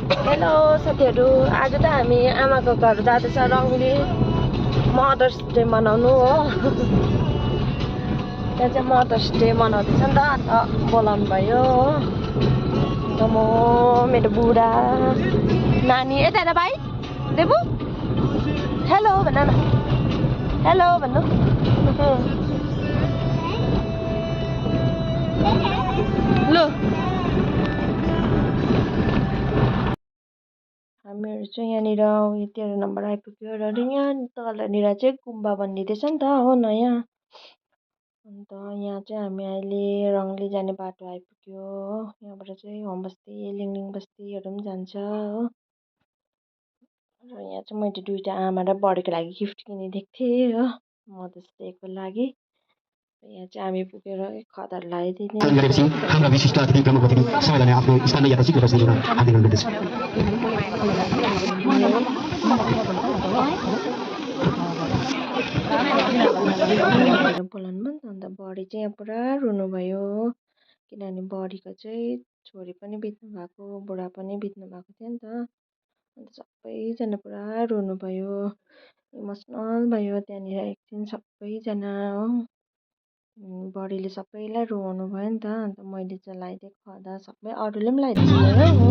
Hello साथीहरू, आज त हामी आमाको घर जाँदैछ रङ्गली मदर्स डे मनाउनु हो। त्यहाँ चाहिँ मदर्स डे मनाउँदैछ नि त, अन्त बोलाउनु भयो हो। अन्त म मेरो बुढा नानी यता हेर भाइ देबु हेलो भन न, हेलो भन्नु। ल हामीहरू चाहिँ यहाँनिर 13 नम्बर आइपुग्यो र यहाँ तलनिर चाहिँ गुम्बा बनिँदैछ नि त हो नयाँ। अन्त यहाँ चाहिँ हामी अहिले रङ्गली जाने बाटो आइपुग्यो हो। यहाँबाट चाहिँ होमबस्ती लिङलिङ बस्तीहरू पनि जान्छ हो। र यहाँ चाहिँ मैले दुइटा आमा र बडीको लागि गिफ्ट किनिदिएको थिएँ हो, मदर्स डेको लागि। यहाँ चाहिँ हामी पुगेर खदार लगाइदिने गरेपछि हाम्रा विशिष्ट अतिथि प्रमुख अतिथि सबैजना आफ्नो स्थानमा यथाशीघ्र उपस्थित हुन हार्दिक अनुरोध गर्दछु। बोलाउनु भयो अन्त बडी चाहिँ यहाँ पुरा रुनुभयो किनभने बडीको चाहिँ छोरी पनि बित्नु भएको, बुढा पनि बित्नु भएको थियो नि त। अन्त सबैजना पुरा रुनुभयो, इमोसनल भयो त्यहाँनिर एकछिन सबैजना हो। बडीले सबैलाई रुवाउनु भयो नि त। अन्त मैले चाहिँ लगाइदिएको खदा सबै अरूले पनि लगाइदिनु भयो हो।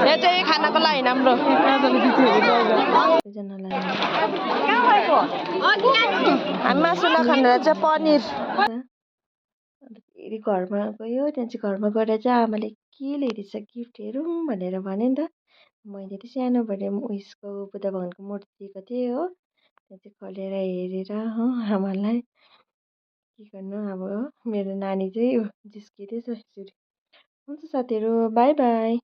यहाँ चाहिँ खानाको लाइन हाम्रो हामी मासु नखानेर चाहिँ पनिर। अन्त फेरि घरमा गयो, त्यहाँ चाहिँ घरमा गएर चाहिँ आमाले के ल्याइदिएछ गिफ्ट हेरौँ भनेर भन्यो नि त। मैले चाहिँ सानोबडे उयसको बुद्ध भगवानको मूर्ति दिएको थिएँ हो। त्यहाँ चाहिँ खोलेर हेरेर हो आमालाई के गर्नु अब मेरो नानी चाहिँ जिस्किँदैछ यसरी। हुन्छ साथीहरू, बाई बाई।